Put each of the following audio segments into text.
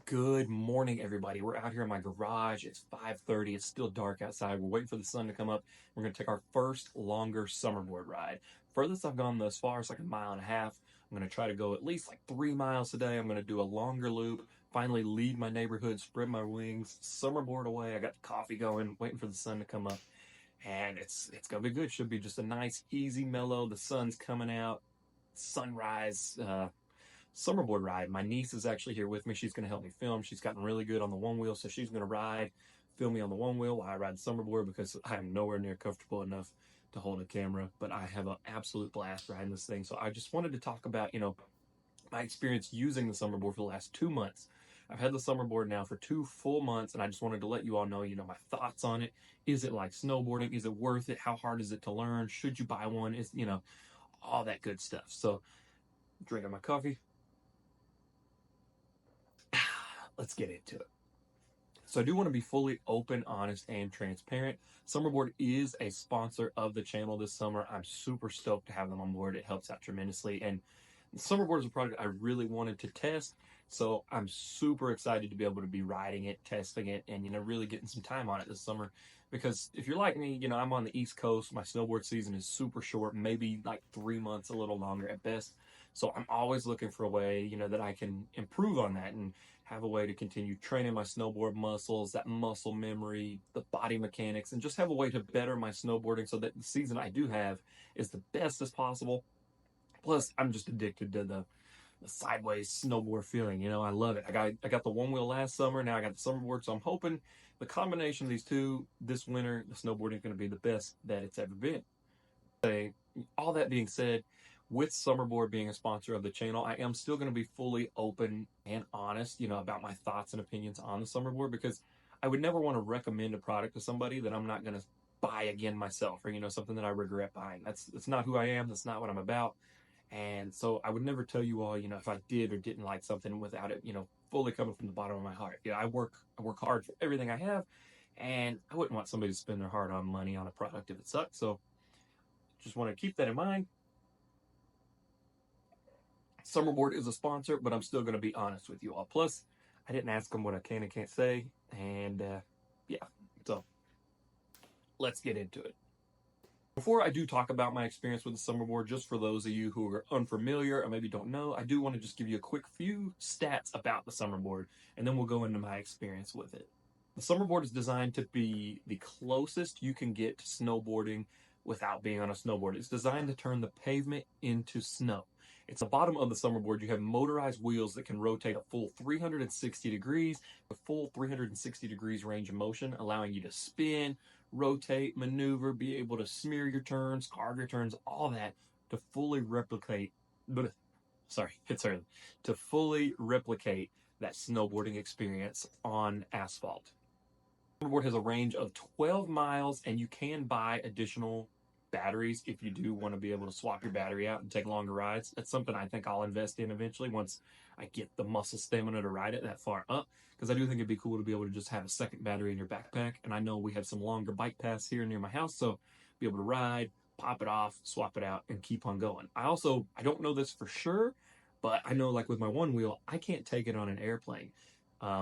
Good morning, everybody. We're out here in my garage. It's 5:30. It's still dark outside. We're waiting for the sun to come up. We're going to take our first longer summerboard ride. Furthest I've gone thus far is like 1.5 miles. I'm going to try to go at least like 3 miles today. I'm going to do a longer loop, finally leave my neighborhood, spread my wings, summerboard away. I got the coffee going, waiting for the sun to come up. And it's going to be good. Should be just a nice, easy, mellow. The sun's coming out, sunrise, summerboard ride. My niece is actually here with me. She's going to help me film. She's gotten really good on the one wheel, so she's going to ride, film me on the one wheel while I ride the summerboard because I am nowhere near comfortable enough to hold a camera. But I have an absolute blast riding this thing. So I just wanted to talk about, my experience using the summerboard for the last 2 months. I've had the summerboard now for 2 full months, and I just wanted to let you all know, my thoughts on it. Is it like snowboarding? Is it worth it? How hard is it to learn? Should you buy one? All that good stuff. So, drinking my coffee. Let's get into it. So I do want to be fully open, honest, and transparent. Summerboard is a sponsor of the channel this summer. I'm super stoked to have them on board. It helps out tremendously. And Summerboard is a product I really wanted to test. So I'm super excited to be able to be riding it, testing it, and, really getting some time on it this summer. Because if you're like me, I'm on the East Coast. My snowboard season is super short, maybe like 3 months, a little longer at best. So I'm always looking for a way, that I can improve on that and have a way to continue training my snowboard muscles, that muscle memory, the body mechanics, and just have a way to better my snowboarding so that the season I do have is the best as possible. Plus, I'm just addicted to the sideways snowboard feeling. I love it. I got the one wheel last summer. Now I got the summerboard. So I'm hoping the combination of these two this winter, the snowboarding is going to be the best that it's ever been. All that being said, with Summerboard being a sponsor of the channel, I am still going to be fully open and honest, about my thoughts and opinions on the Summerboard, because I would never want to recommend a product to somebody that I'm not going to buy again myself, or, something that I regret buying. That's not who I am. That's not what I'm about. And so I would never tell you all, if I did or didn't like something without it, fully coming from the bottom of my heart. I work hard for everything I have, and I wouldn't want somebody to spend their hard-earned money on a product if it sucks. So just want to keep that in mind. Summerboard is a sponsor, but I'm still going to be honest with you all. Plus, I didn't ask them what I can and can't say, and yeah, so let's get into it. Before I do talk about my experience with the Summerboard, just for those of you who are unfamiliar or maybe don't know, I do want to just give you a quick few stats about the Summerboard, and then we'll go into my experience with it. The Summerboard is designed to be the closest you can get to snowboarding without being on a snowboard. It's designed to turn the pavement into snow. It's the bottom of the Summerboard. You have motorized wheels that can rotate a full 360 degrees, a full 360 degrees range of motion, allowing you to spin, rotate, maneuver, be able to smear your turns, carve your turns, all that to fully replicate, to fully replicate that snowboarding experience on asphalt. Summerboard has a range of 12 miles, and you can buy additional batteries if you do want to be able to swap your battery out and take longer rides. That's something I think I'll invest in eventually once I get the muscle stamina to ride it that far up, because I do think it'd be cool to be able to just have a second battery in your backpack. And I know we have some longer bike paths here near my house, so be able to ride, pop it off, swap it out, and keep on going. I don't know this for sure, but I know, like with my one wheel, I can't take it on an airplane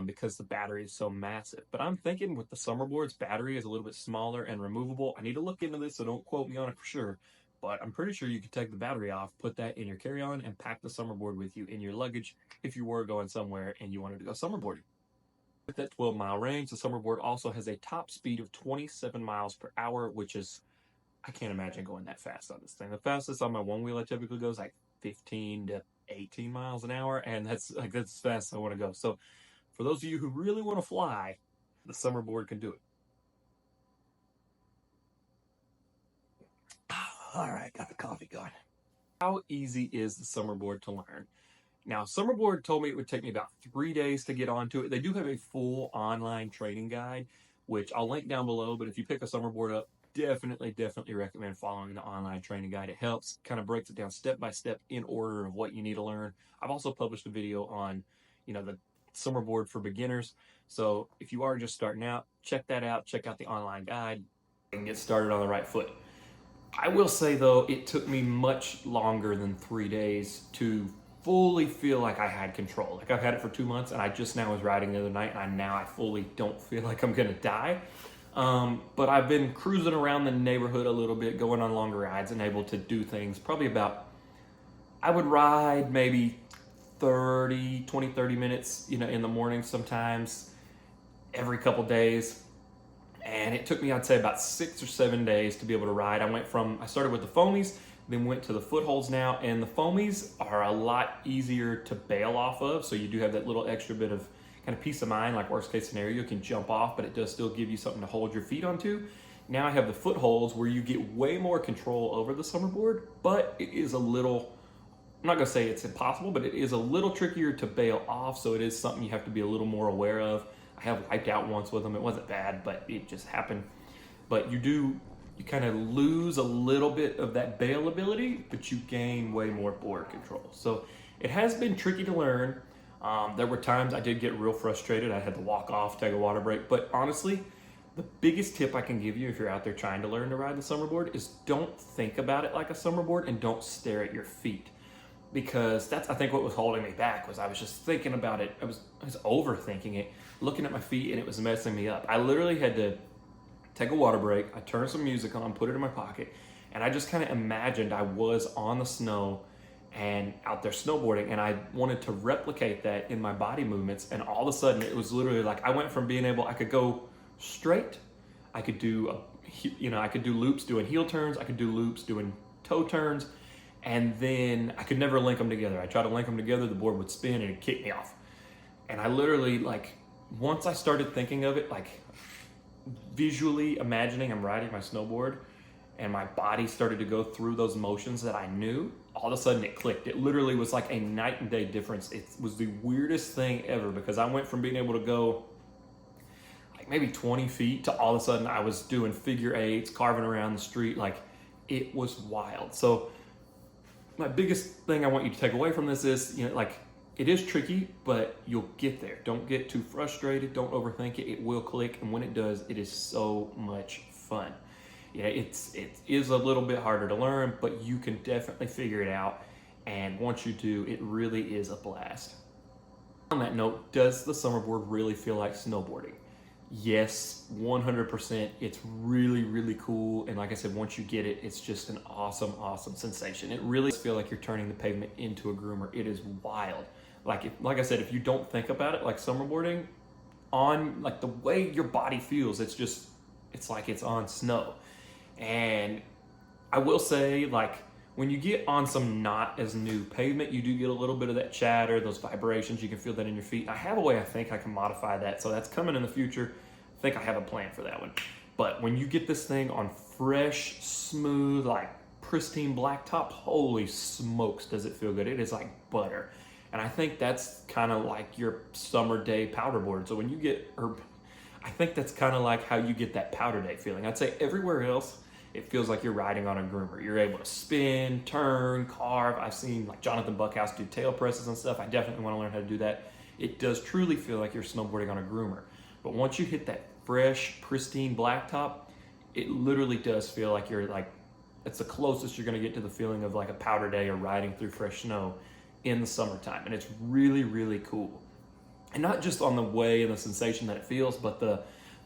because the battery is so massive. But I'm thinking with the Summerboard's battery is a little bit smaller and removable. I need to look into this, so don't quote me on it for sure. But I'm pretty sure you could take the battery off, put that in your carry-on, and pack the Summerboard with you in your luggage if you were going somewhere and you wanted to go Summerboarding. With that 12-mile range, the Summerboard also has a top speed of 27 miles per hour, which is, I can't imagine going that fast on this thing. The fastest on my one wheel I typically go is like 15 to 18 miles an hour, and that's as fast as I want to go. So for those of you who really want to fly, the Summerboard can do it. All right, got the coffee going. How easy is the Summerboard to learn? Now, Summerboard told me it would take me about 3 days to get onto it. They do have a full online training guide, which I'll link down below, but if you pick a Summerboard up, definitely recommend following the online training guide. It helps, kind of breaks it down step by step in order of what you need to learn. I've also published a video on, the Summerboard for beginners. So if you are just starting out, check that out. Check out the online guide and get started on the right foot. I will say though, it took me much longer than 3 days to fully feel like I had control. Like I've had it for 2 months and I just now was riding the other night and I fully don't feel like I'm gonna die. But I've been cruising around the neighborhood a little bit, going on longer rides and able to do things probably about, I would ride maybe 30 minutes, in the morning sometimes, every couple days. And it took me, I'd say, about 6 or 7 days to be able to ride. I started with the foamies, then went to the footholds now, and the foamies are a lot easier to bail off of. So you do have that little extra bit of kind of peace of mind, like worst case scenario, you can jump off, but it does still give you something to hold your feet onto. Now I have the footholds where you get way more control over the Summerboard, but it is a little, I'm not gonna say it's impossible, but it is a little trickier to bail off. So it is something you have to be a little more aware of. I have wiped out once with them. It wasn't bad, but it just happened. But you kind of lose a little bit of that bail ability, but you gain way more board control. So it has been tricky to learn. There were times I did get real frustrated. I had to walk off, take a water break. But honestly, the biggest tip I can give you if you're out there trying to learn to ride the Summerboard is don't think about it like a Summerboard and don't stare at your feet. Because that's, I think, what was holding me back was I was just thinking about it. I was overthinking it, looking at my feet, and it was messing me up. I literally had to take a water break. I turned some music on, put it in my pocket, and I just kind of imagined I was on the snow and out there snowboarding, and I wanted to replicate that in my body movements. And all of a sudden, it was literally like I went from being able, I could go straight, I could do, I could do loops doing heel turns, I could do loops doing toe turns. And then I could never link them together. I tried to link them together, the board would spin and it'd kick me off. And I literally, once I started thinking of it, visually imagining I'm riding my snowboard and my body started to go through those motions that I knew, all of a sudden it clicked. It literally was like a night and day difference. It was the weirdest thing ever because I went from being able to go maybe 20 feet to all of a sudden I was doing figure eights, carving around the street. It was wild. So my biggest thing I want you to take away from this is, it is tricky, but you'll get there. Don't get too frustrated. Don't overthink it. It will click. And when it does, it is so much fun. It is a little bit harder to learn, but you can definitely figure it out. And once you do, it really is a blast. On that note, does the Summerboard really feel like snowboarding? Yes, 100%. It's really, really cool. And like I said, once you get it, it's just an awesome, awesome sensation. It really does feel like you're turning the pavement into a groomer. It is wild. Like I said, if you don't think about it like Summerboarding, on the way your body feels, it's like it's on snow. And I will say, when you get on some not as new pavement, you do get a little bit of that chatter, those vibrations. You can feel that in your feet. I have a way I think I can modify that. So that's coming in the future. I think I have a plan for that one. But when you get this thing on fresh, smooth, pristine blacktop, holy smokes, does it feel good. It is like butter. And I think that's kind of like your summer day powder board. So when you get, I think that's kind of like how you get that powder day feeling. I'd say everywhere else, it feels like you're riding on a groomer. You're able to spin, turn, carve. I've seen Jonathan Buckhouse do tail presses and stuff. I definitely want to learn how to do that. It does truly feel like you're snowboarding on a groomer. But once you hit that fresh, pristine blacktop, it literally does feel like it's the closest you're going to get to the feeling of a powder day or riding through fresh snow in the summertime. And it's really, really cool. And not just on the way and the sensation that it feels, but the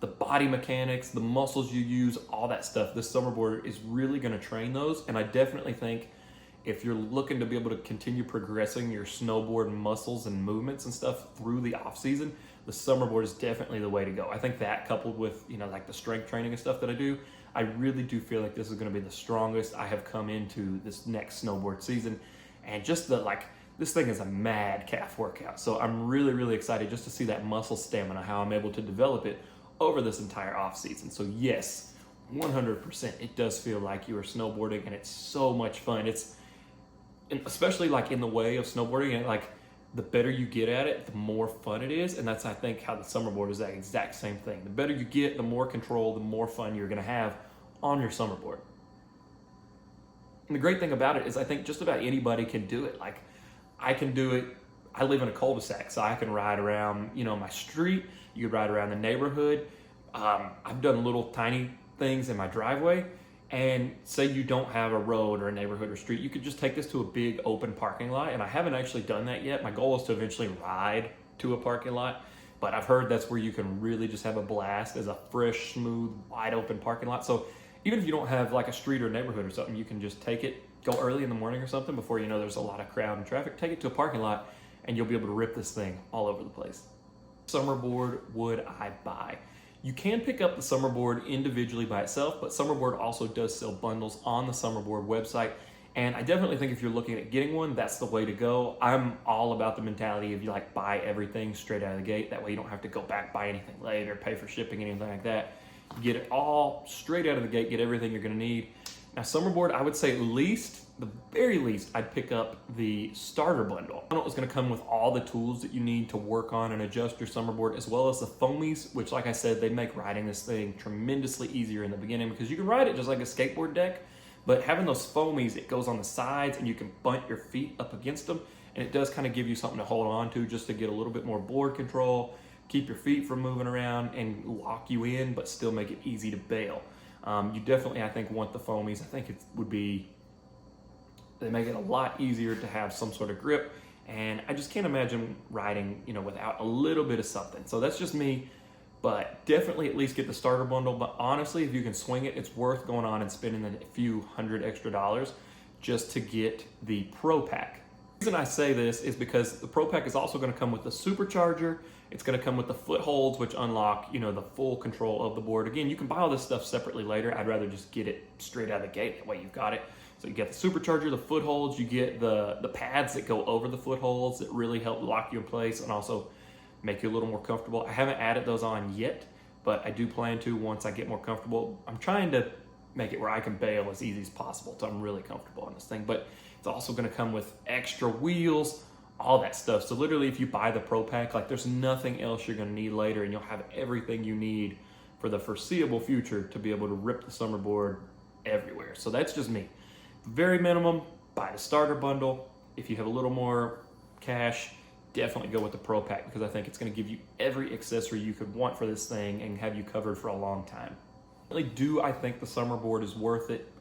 body mechanics, the muscles you use, all that stuff. This Summerboard is really going to train those. And I definitely think if you're looking to be able to continue progressing your snowboard muscles and movements and stuff through the off season, the Summerboard is definitely the way to go. I think that coupled with, the strength training and stuff that I do, I really do feel like this is going to be the strongest I have come into this next snowboard season. And just this thing is a mad calf workout. So I'm really, really excited just to see that muscle stamina, how I'm able to develop it over this entire off season. So yes, 100%, it does feel like you are snowboarding, and it's so much fun. It's especially in the way of snowboarding, and the better you get at it, the more fun it is. And that's, I think, how the Summerboard is that exact same thing. The better you get, the more control, the more fun you're going to have on your Summerboard. And the great thing about it is I think just about anybody can do it. I can do it. I live in a cul-de-sac, so I can ride around, my street. You could ride around the neighborhood. I've done little tiny things in my driveway. And say you don't have a road or a neighborhood or street, you could just take this to a big open parking lot. And I haven't actually done that yet. My goal is to eventually ride to a parking lot, but I've heard that's where you can really just have a blast as a fresh, smooth, wide open parking lot. So even if you don't have like a street or neighborhood or something, you can just take it, go early in the morning or something before you know there's a lot of crowd and traffic, take it to a parking lot, and you'll be able to rip this thing all over the place. Summerboard would I buy? You can pick up the Summerboard individually by itself, but Summerboard also does sell bundles on the Summerboard website. And I definitely think if you're looking at getting one, that's the way to go. I'm all about the mentality of you like buy everything straight out of the gate. That way you don't have to go back, buy anything later, pay for shipping, anything like that. You get it all straight out of the gate, get everything you're gonna need. Now Summerboard, I would say at least, the very least, I'd pick up the starter bundle. It was gonna come with all the tools that you need to work on and adjust your Summerboard, as well as the foamies, which like I said, they make riding this thing tremendously easier in the beginning because you can ride it just like a skateboard deck, but having those foamies, it goes on the sides and you can bunt your feet up against them, and it does kind of give you something to hold on to just to get a little bit more board control, keep your feet from moving around and lock you in, but still make it easy to bail. You definitely, I think, want the foamies. I think it would be, they make it a lot easier to have some sort of grip, and I just can't imagine riding, you know, without a little bit of something. So that's just me, but definitely at least get the starter bundle. But honestly, if you can swing it, it's worth going on and spending a few $100 extra just to get the Pro Pack. The reason I say this is because the Pro Pack is also going to come with the supercharger. It's going to come with the footholds, which unlock, you know, the full control of the board. Again, you can buy all this stuff separately later. I'd rather just get it straight out of the gate. That way you've got it. So you get the supercharger, the footholds, you get the pads that go over the footholds that really help lock you in place and also make you a little more comfortable. I haven't added those on yet, but I do plan to once I get more comfortable. I'm trying to make it where I can bail as easy as possible, so I'm really comfortable on this thing. But it's also going to come with extra wheels, all that stuff. So literally, if you buy the Pro Pack, like there's nothing else you're going to need later, and you'll have everything you need for the foreseeable future to be able to rip the Summerboard everywhere. So that's just me. Very minimum, buy the starter bundle. If you have a little more cash, definitely go with the Pro Pack because I think it's going to give you every accessory you could want for this thing and have you covered for a long time. Really, do I think the Summerboard is worth it?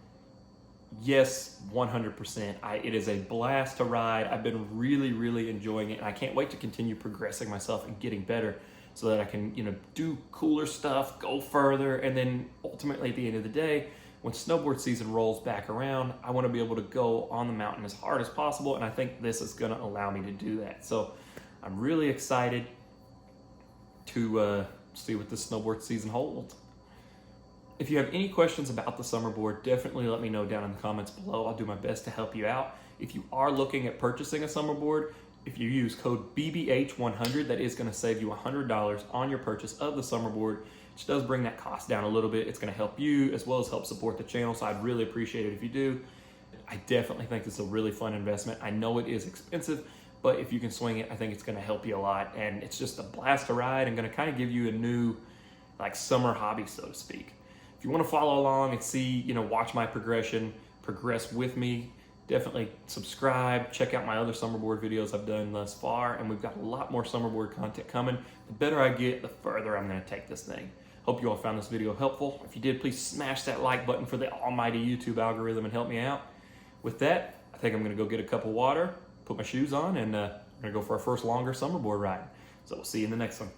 Yes, 100%. It is a blast to ride. I've been really, really enjoying it, and I can't wait to continue progressing myself and getting better so that I can, you know, do cooler stuff, go further, and then ultimately at the end of the day, when snowboard season rolls back around, I want to be able to go on the mountain as hard as possible, and I think this is going to allow me to do that. So I'm really excited to see what this snowboard season holds. If you have any questions about the Summerboard, definitely let me know down in the comments below. I'll do my best to help you out. If you are looking at purchasing a Summerboard, if you use code BBH100, that is going to save you $100 on your purchase of the Summerboard, which does bring that cost down a little bit. It's going to help you as well as help support the channel, so I'd really appreciate it if you do. I definitely think this is a really fun investment. I know it is expensive, but if you can swing it, I think it's going to help you a lot, and it's just a blast to ride and going to kind of give you a new, like, summer hobby, so to speak. If you want to follow along and see, you know, watch my progress with me, definitely subscribe, check out my other Summerboard videos I've done thus far, and we've got a lot more Summerboard content coming. The better I get, the further I'm going to take this thing. Hope you all found this video helpful. If you did, please smash that like button for the almighty YouTube algorithm and help me out. With that, I think I'm going to go get a cup of water, put my shoes on, and we're going to go for our first longer Summerboard ride. So we'll see you in the next one.